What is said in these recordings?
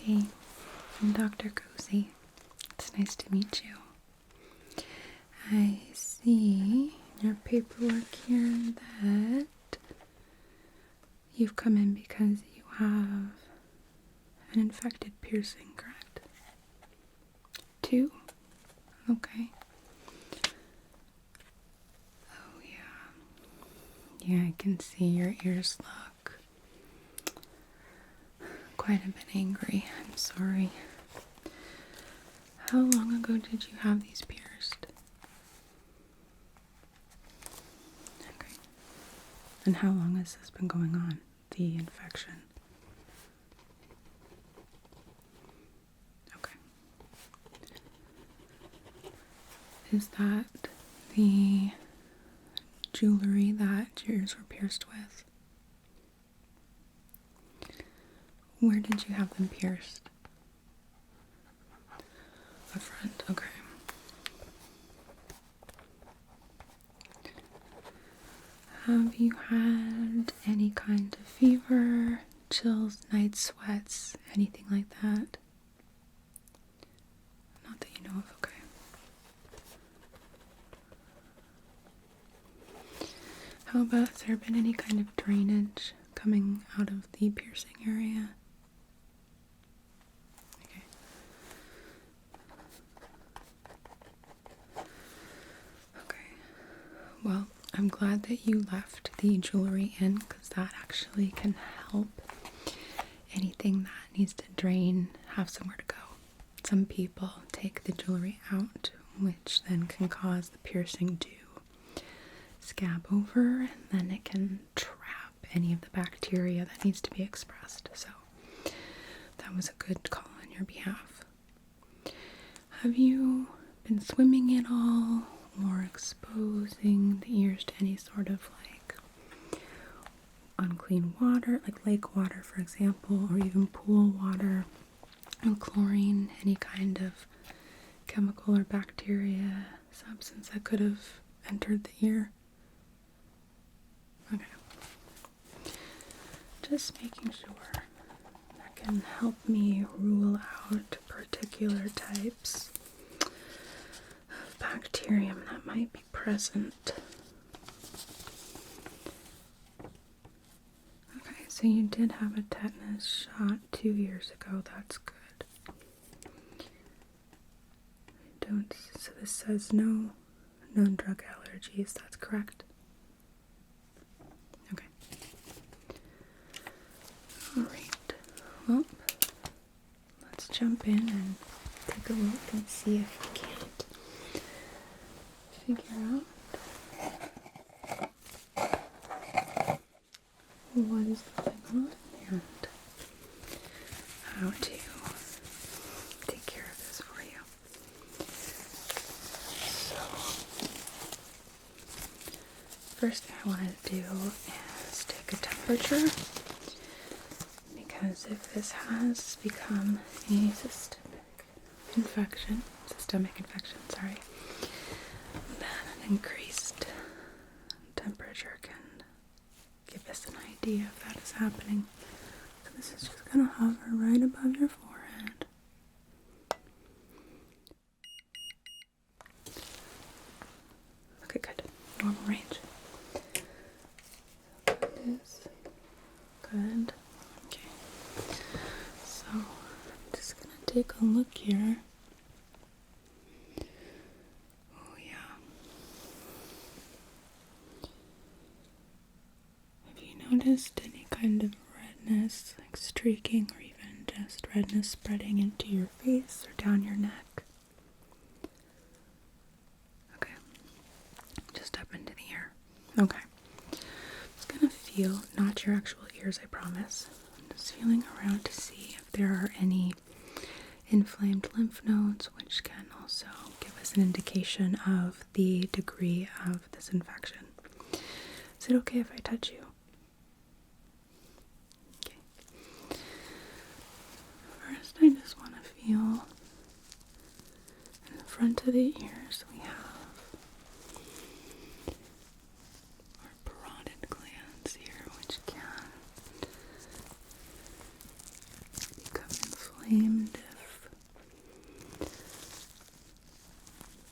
Hey, I'm Dr. Cozy. It's nice to meet you. I see in your paperwork here that you've come in because you have an infected piercing, correct? 2? Okay. Oh, yeah. Yeah, I can see your ears look quite a bit angry. I'm sorry. How long ago did you have these pierced? Okay. And how long has this been going on, the infection? Okay. Is that the jewelry that your ears were pierced with? Where did you have them pierced? The front, okay. Have you had any kind of fever, chills, night sweats, anything like that? Not that you know of, okay. How about, has there been any kind of drainage coming out of the piercing area? Okay. Okay. Well, I'm glad that you left the jewelry in because that actually can help anything that needs to drain have somewhere to go. Some people take the jewelry out, which then can cause the piercing to scab over, and then it can trap any of the bacteria that needs to be expressed. So that was a good call on your behalf. Have you been swimming at all or exposing the ears to any sort of like unclean water, like lake water for example, or even pool water, or chlorine, any kind of chemical or bacteria substance that could have entered the ear? Okay. Just making sure that can help me rule out particular types of bacterium that might be present. Okay, so you did have a tetanus shot 2 years ago. That's good. So this says no known drug allergies. That's correct. Okay. Alright, well, let's jump in and take a look and see if we can't figure out what is going on and how to take care of this for you. So, first thing I want to do is take a temperature. Because if this has become a systemic infection, then an increased temperature can give us an idea if that is happening. So this is just going to hover right above your forehead. Okay, good. Normal range. That is good. So, I'm just gonna take a look here. Oh, yeah. Have you noticed any kind of redness, like streaking, or even just redness spreading into your face or down your neck? Okay. Just up into the ear. Okay. I'm just gonna feel, not your actual ears, I promise. I'm just feeling around to see if there are any inflamed lymph nodes, which can also give us an indication of the degree of this infection. Is it okay if I touch you? Okay. First, I just want to feel in the front of the ears we have our parotid glands here, which can become inflamed inflamed if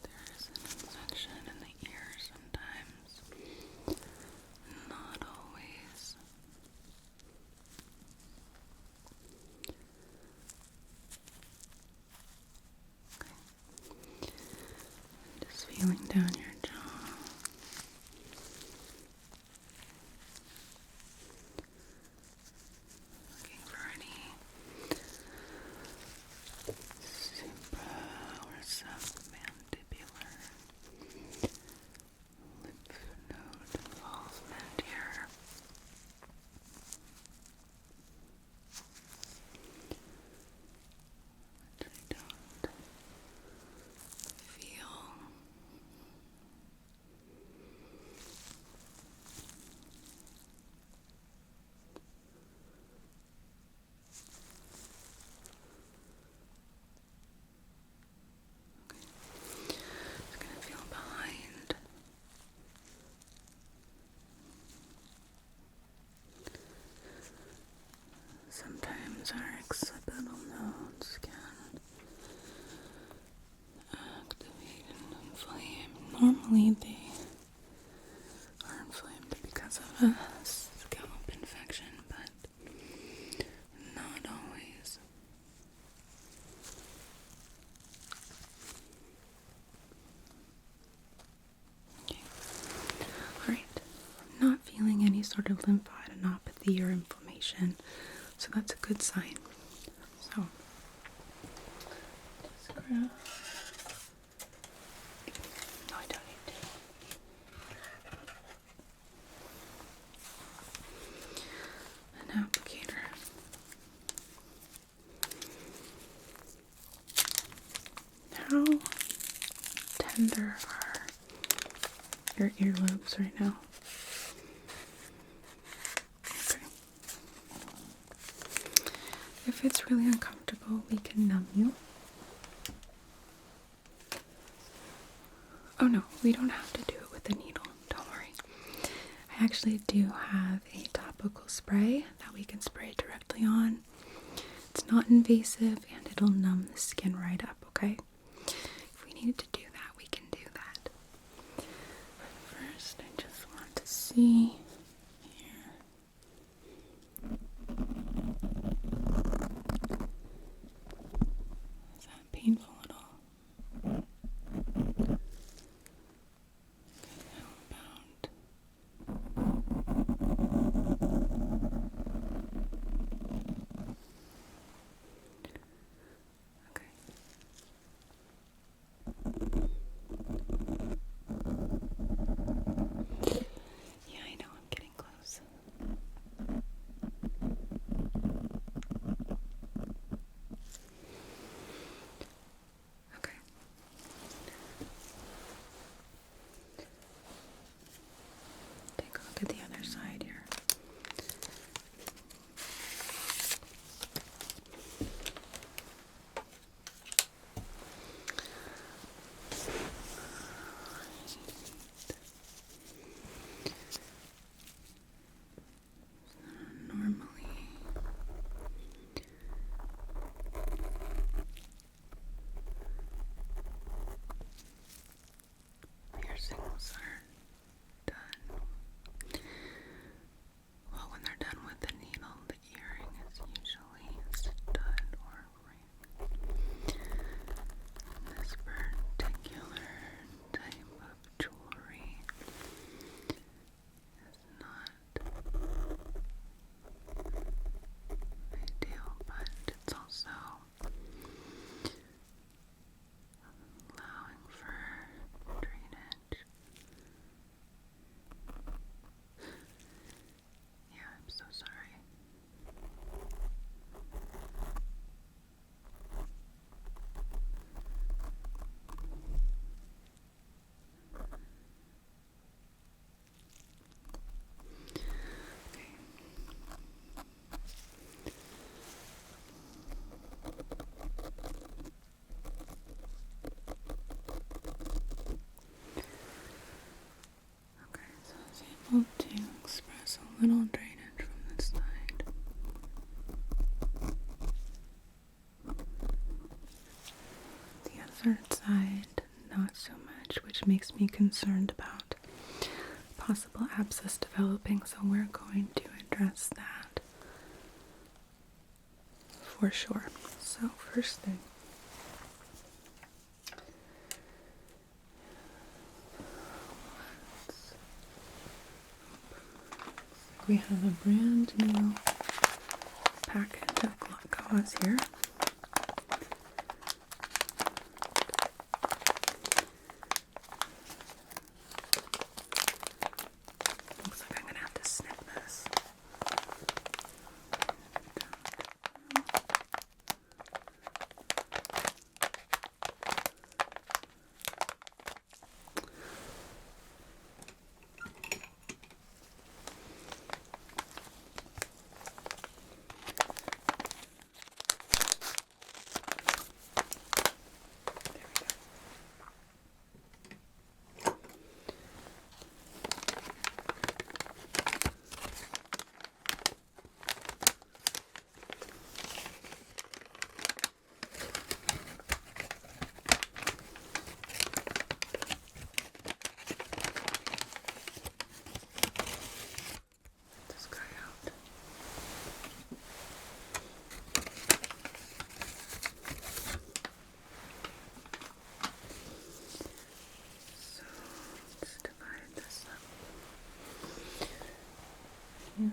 there's an infection in the ear sometimes. Not always. Okay. Just feeling down your jaw. Looking for any supra or submandibular lymph node involvement here. Which I don't feel. Just gonna feel behind. Sometimes our occipital nodes can activate and inflame. Normally they are inflamed because of a scalp infection, but not always. Okay. Alright. I'm not feeling any sort of lymphadenopathy or inflammation, so that's a good sign. So, just grab. No, I don't need to. An applicator. How tender are your earlobes right now? Okay. If it's really uncomfortable, we can numb you. Oh no, we don't have to do it with a needle. Don't worry. I actually do have a topical spray that we can spray directly on. It's not invasive and it'll numb the skin right up, okay? If we needed to do that, we can do that. But first, I just want to see here. Is that painful at all? Okay, how about okay. Yeah, I know, I'm third side, not so much, which makes me concerned about possible abscess developing, so we're going to address that for sure. So first thing, we have a brand new packet of gauze here. Looks like I'm gonna have to snip this. This guy out. So let's divide this up. Yeah.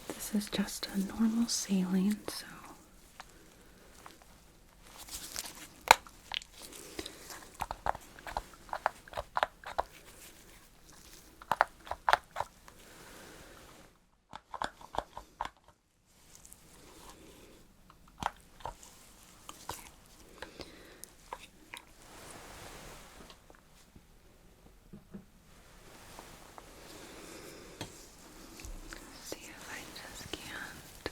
This is just a normal saline, so see if I just can't.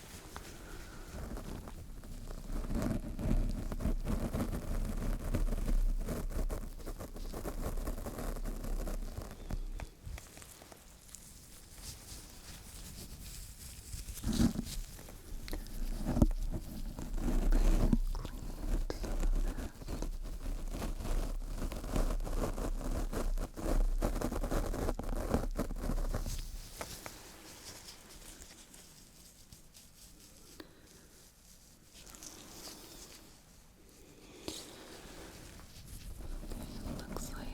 Looks like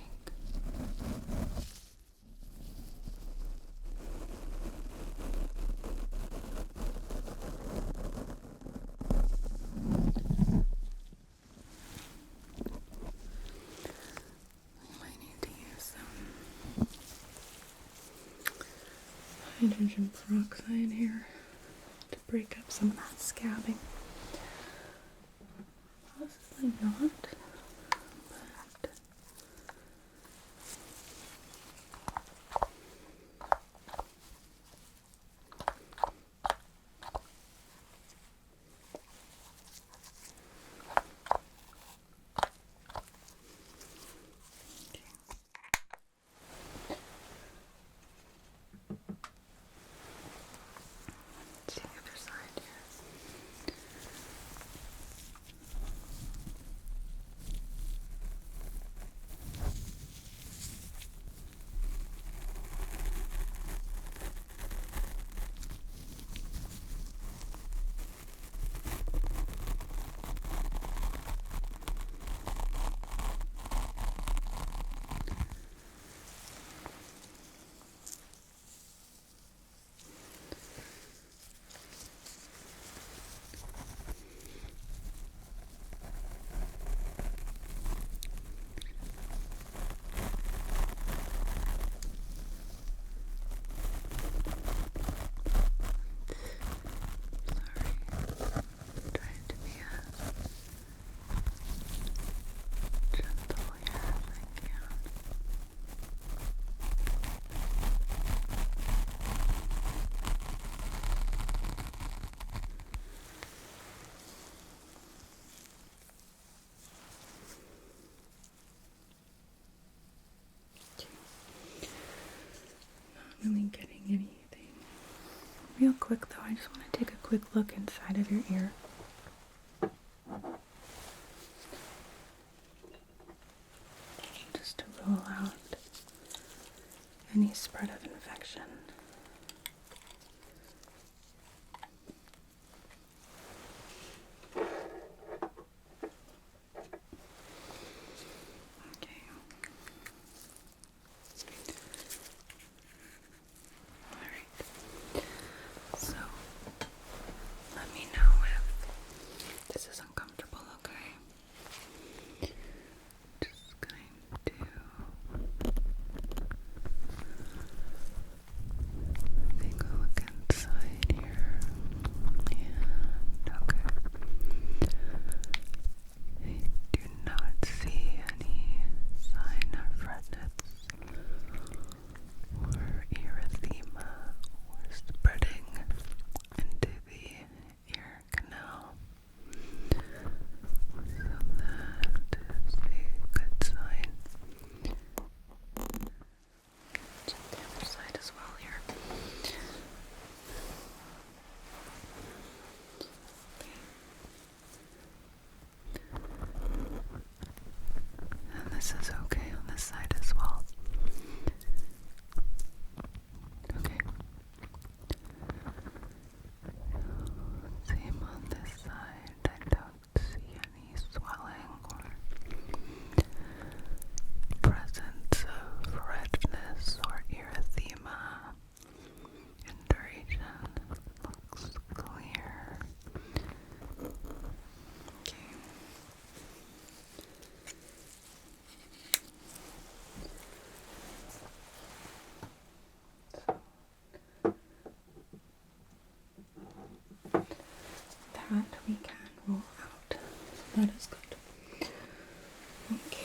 we might need to use some hydrogen peroxide here to break up some of that scabbing. Possibly not, but let's see the other side here. Trying to be as gentle here as I can. Not really getting anything real quick though, I just want to take a quick look inside of your ear. Just to rule out any spread of infection. Okay. Alright. So, let me know if this is uncomfortable, okay? Just going to take a look inside here. And okay. I do not see any sign of redness or erythema or spreading into the ear canal. So that is a good sign. Check the other side as well here. And this is okay on this side as well. Okay. Same on this side. I don't see any swelling or presence of redness or erythema. Induration looks clear. Okay. That we can rule out. That is good. Okay.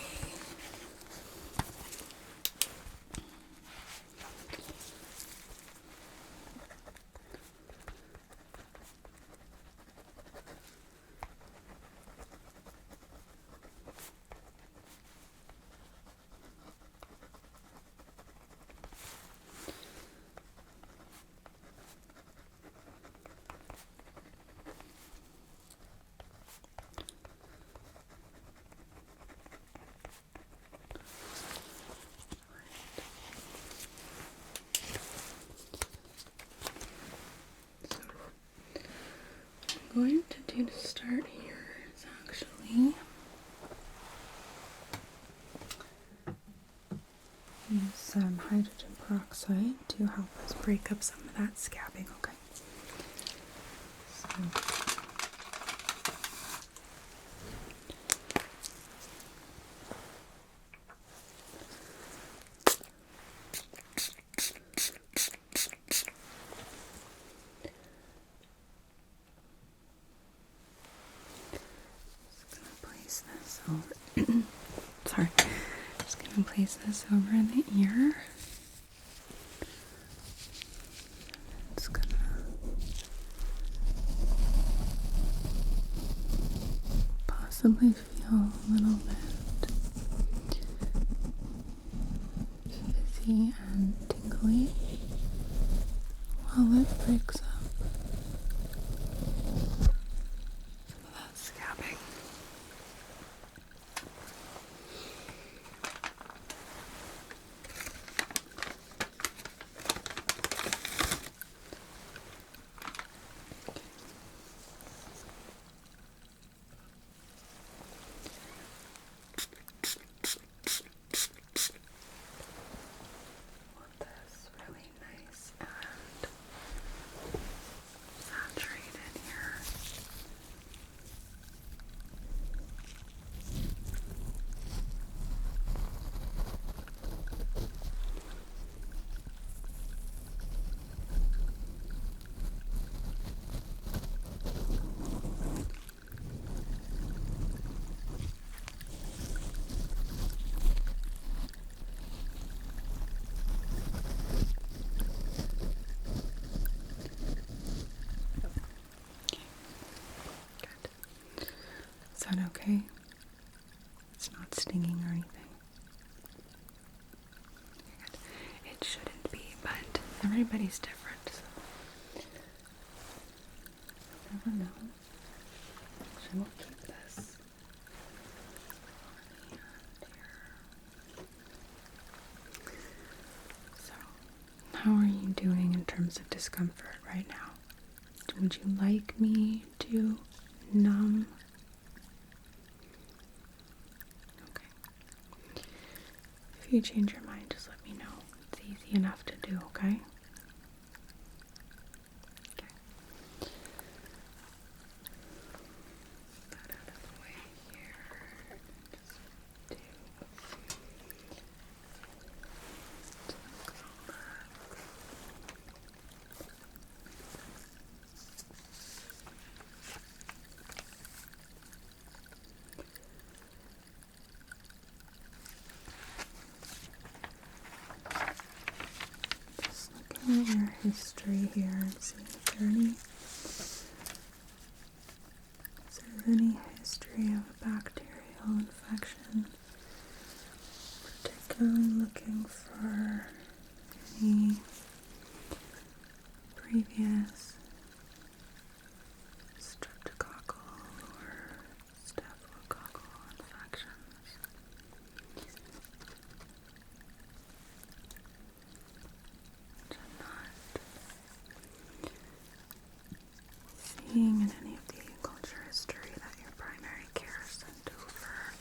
What I'm going to do to start here is actually use some hydrogen peroxide to help us break up some of that scabbing, okay? So, just gonna place this over. Sorry, just gonna place this over the ear. It's gonna possibly feel a little bit fizzy and tingly while it breaks up some of that scabbing. Want this really nice and saturated here. Good. Is that okay? It's not stinging or anything. Good. It shouldn't be, but everybody's different. So for now. Actually, we'll keep this on hand here. So, how are you doing in terms of discomfort right now? Would you like me to numb? Okay. If you change your mind, just let me know. It's easy enough to do, okay? Okay. That out of the way here. Just do. Just looking at your history here and seeing if there's any history of a bacterial infection. Particularly looking for any previous streptococcal or staphylococcal infections. Which I'm not seeing in any of the culture history that your primary care sent over.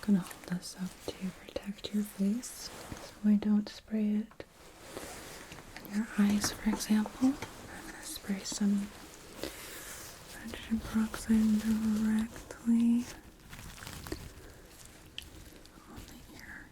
gonna hold this up to protect your face so I don't spray it on your eyes, for example. I'm gonna spray some hydrogen peroxide directly on the ear.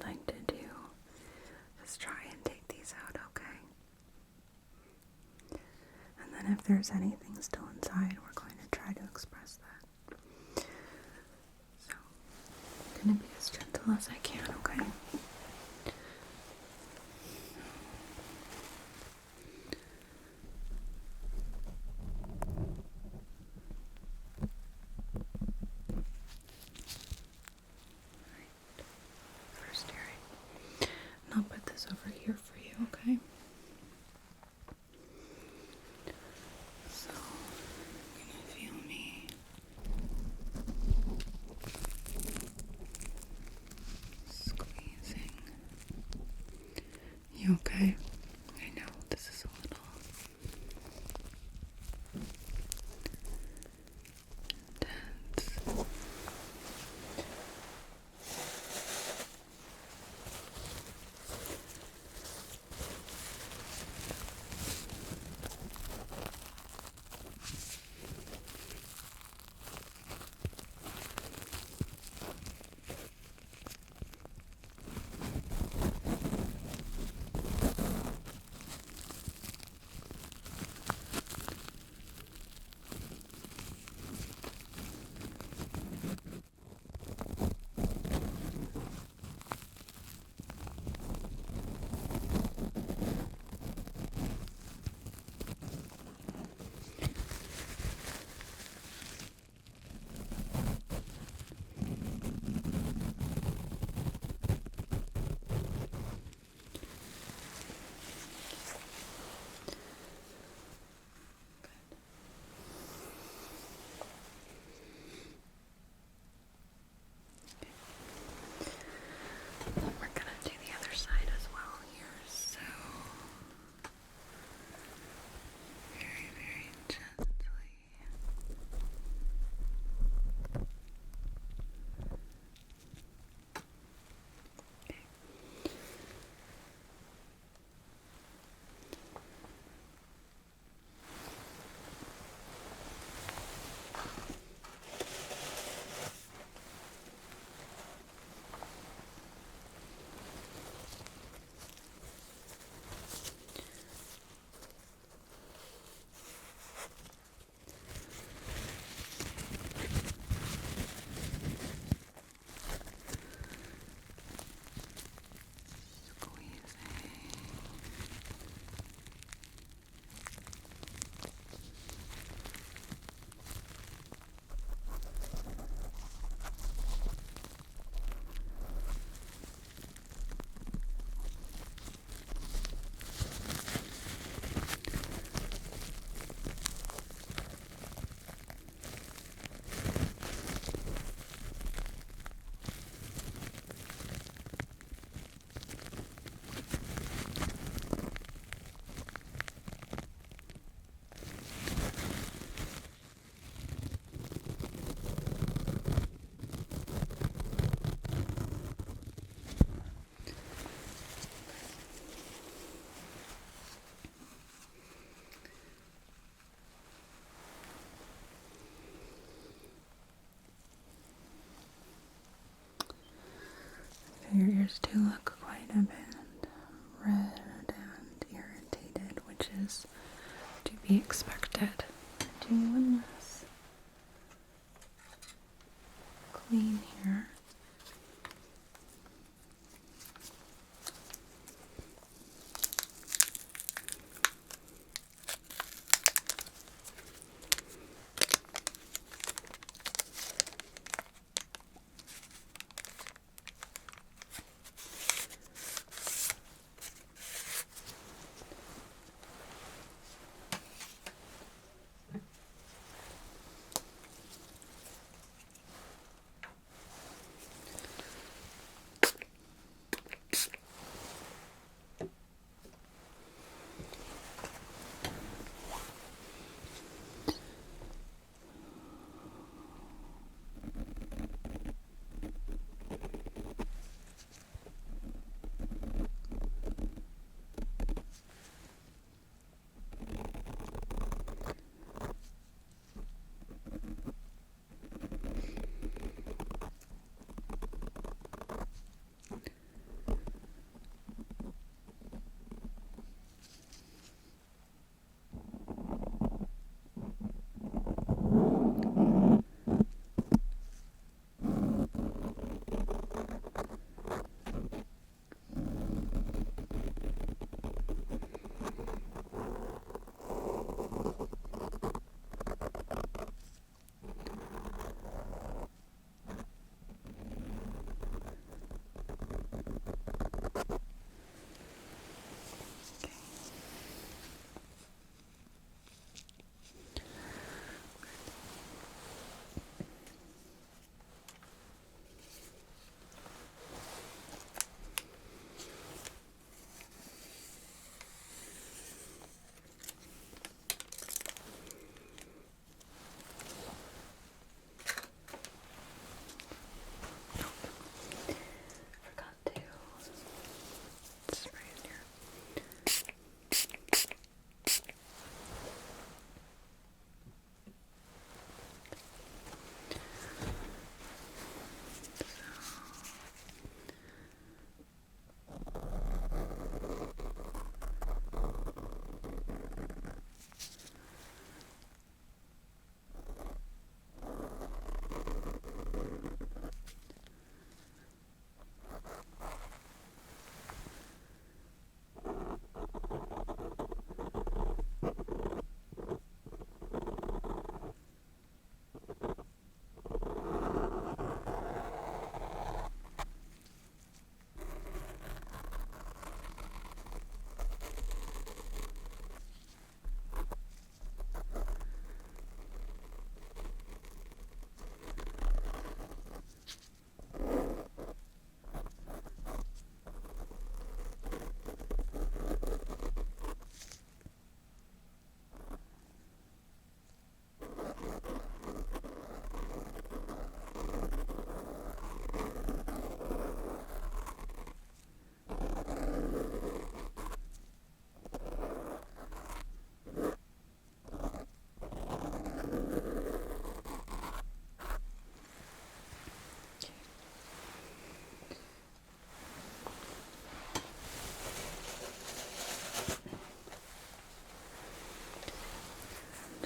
Like to do is try and take these out, okay? And then if there's anything still inside, we're going to try to express that. So, I'm going to be as gentle as I can, okay? First earring. And I'll put this over here for you, okay? So, you're gonna feel me appears to look quite a bit red and irritated, which is to be expected. Do one less clean here.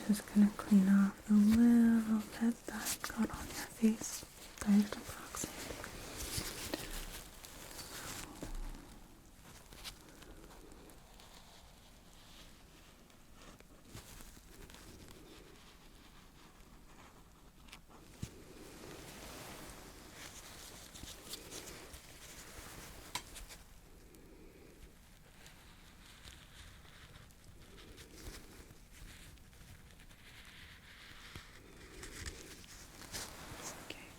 Just gonna clean off the little bit that got on your face. There's the peroxide. Okay.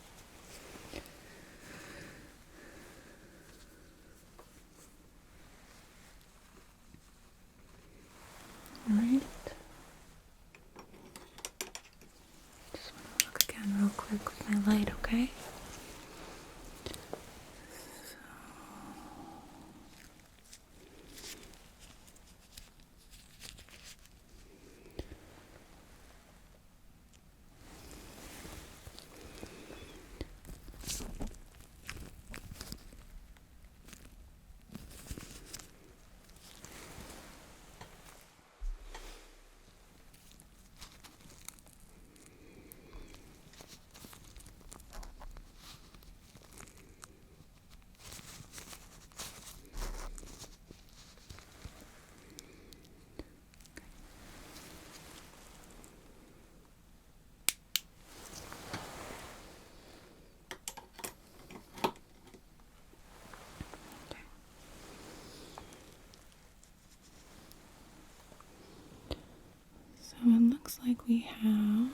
looks like we have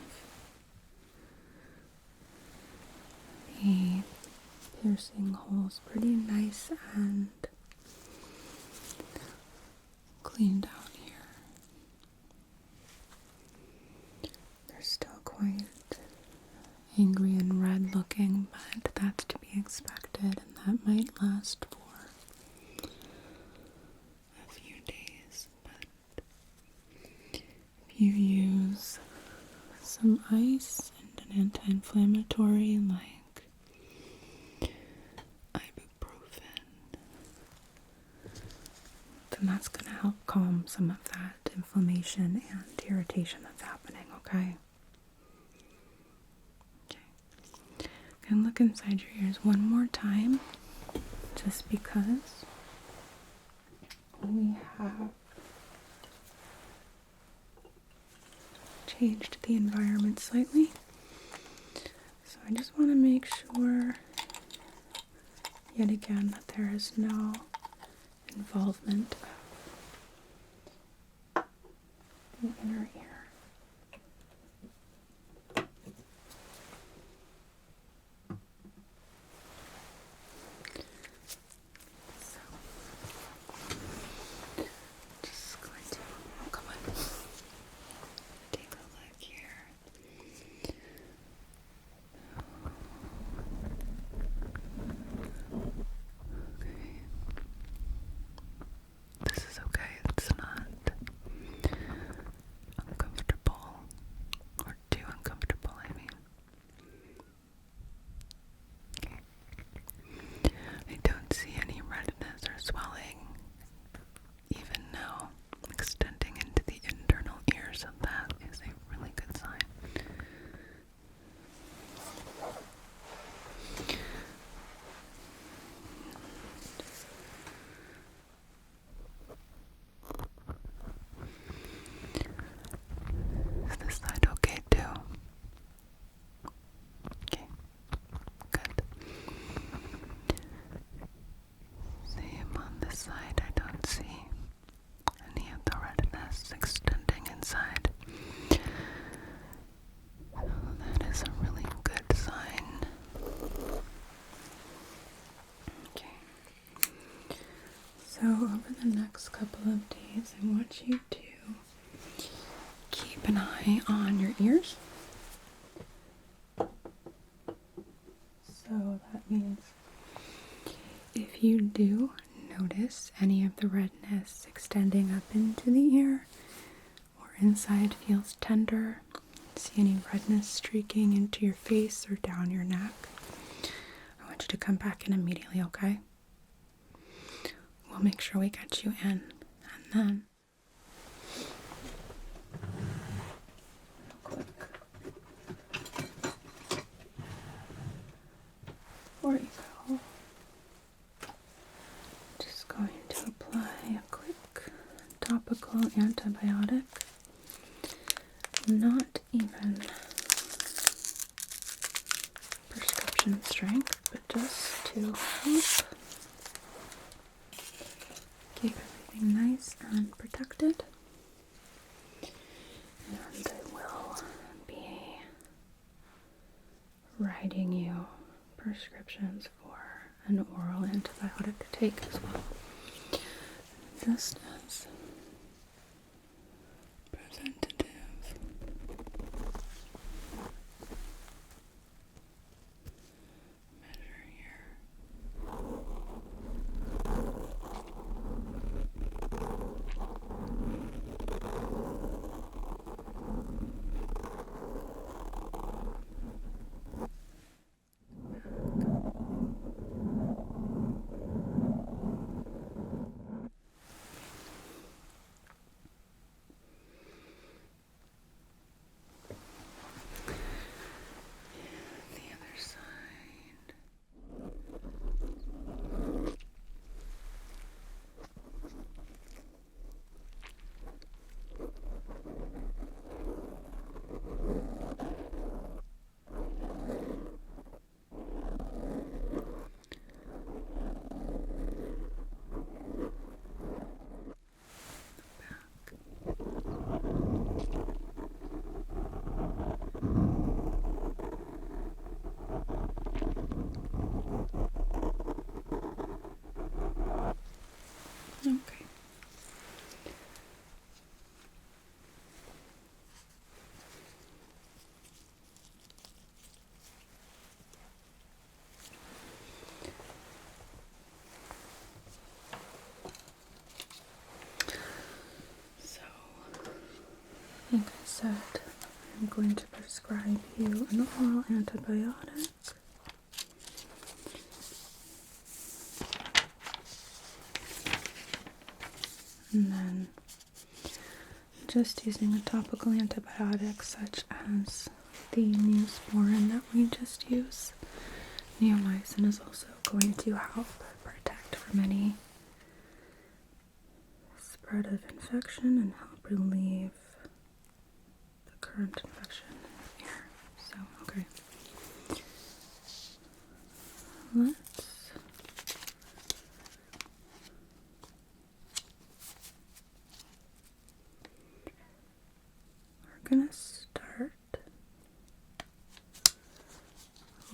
the piercing holes pretty nice and cleaned out here. They're still quite angry and red looking, but that's to be expected, and that might last for a few days. But if you use some ice and an anti-inflammatory like ibuprofen, then that's going to help calm some of that inflammation and irritation that's happening, okay? Okay. And look inside your ears one more time, just because we have changed the environment slightly. So I just want to make sure, yet again, that there is no involvement of the inner ear. So, just going to, oh, come on, take a look here. Okay. This is okay. It's not uncomfortable, or too uncomfortable, I mean. Okay. I don't see any redness or swelling, even now, extending into the internal ear, so that is a really good sign. Is this side okay too? Okay, good. Same on this side, I don't see any of the redness extending inside. So that is a really good sign. Okay. So over the next couple of days, I want you to keep an eye on your ears. So that means if you do notice any of the redness extending up into the ear, or inside feels tender, see any redness streaking into your face or down your neck, I want you to come back in immediately, okay? We'll make sure we get you in, and then real quick, before you go, just going to apply a quick topical antibiotic, not even prescription strength, but just to help keep everything nice and protected. And I will be writing you prescriptions for an oral antibiotic to take as well, just as preventative measure here. like I said, I'm going to prescribe you an oral antibiotic. And then just using a topical antibiotic such as the Neosporin that we just used. Neomycin is also going to help protect from any spread of infection and help relieve the current infection in the air. So, okay. We're gonna start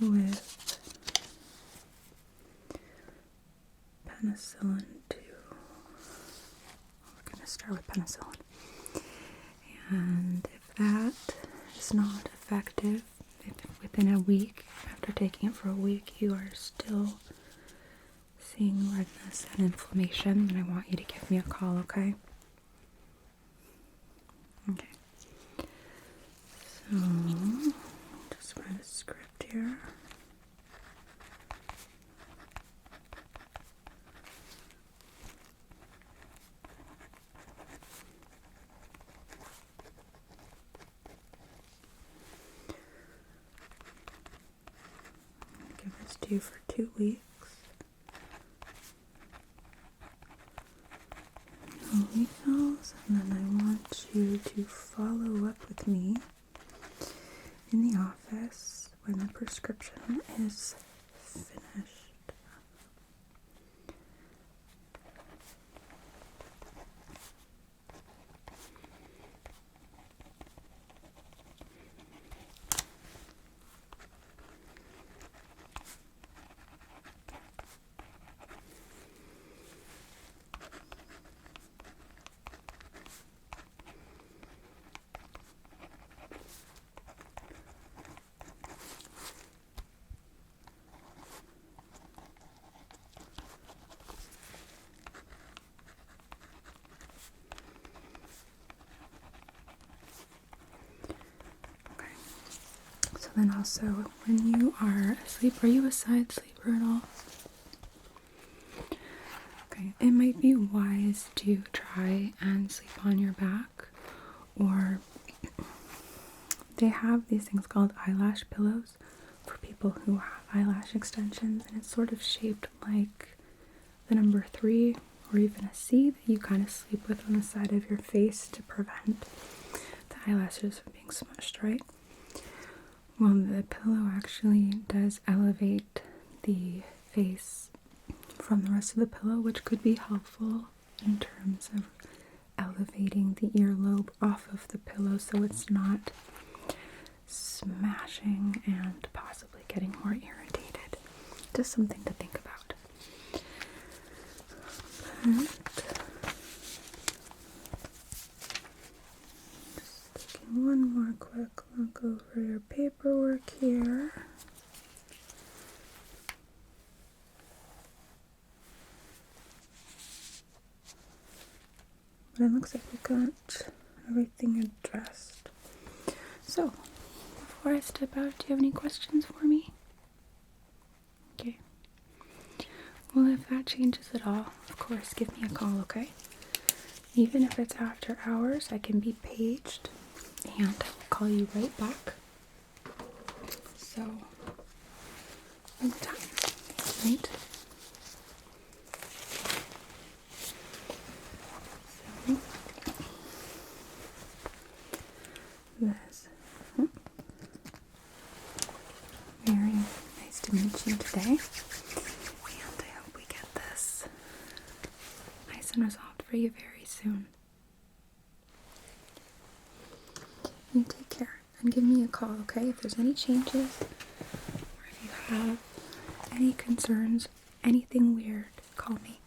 with penicillin 2. We're going to start with penicillin. And if that is not effective, if within a week, after taking it for a week, you are still seeing redness and inflammation, then I want you to give me a call, okay? Okay. So, just write a script here. Give this to you for 2 weeks. No refills, and then I want you to follow up with me in the office when the prescription is finished. So then also, when you are asleep, are you a side sleeper at all? Okay, it might be wise to try and sleep on your back, or they have these things called eyelash pillows for people who have eyelash extensions, and it's sort of shaped like the number 3 or even a C that you kind of sleep with on the side of your face to prevent the eyelashes from being smushed, right? Well, the pillow actually does elevate the face from the rest of the pillow, which could be helpful in terms of elevating the earlobe off of the pillow so it's not smashing and possibly getting more irritated. Just something to think about. Just taking one more quick look over your paperwork here. But it looks like we got everything addressed. So, before I step out, do you have any questions for me? Okay. Well, if that changes at all, of course, give me a call, okay? Even if it's after hours, I can be paged and I will call you right back. So, anytime, right? So, this. Very nice to meet you today. And I hope we get this nice and resolved for you very soon. You take care and give me a call, okay? If there's any changes or if you have any concerns, anything weird, call me.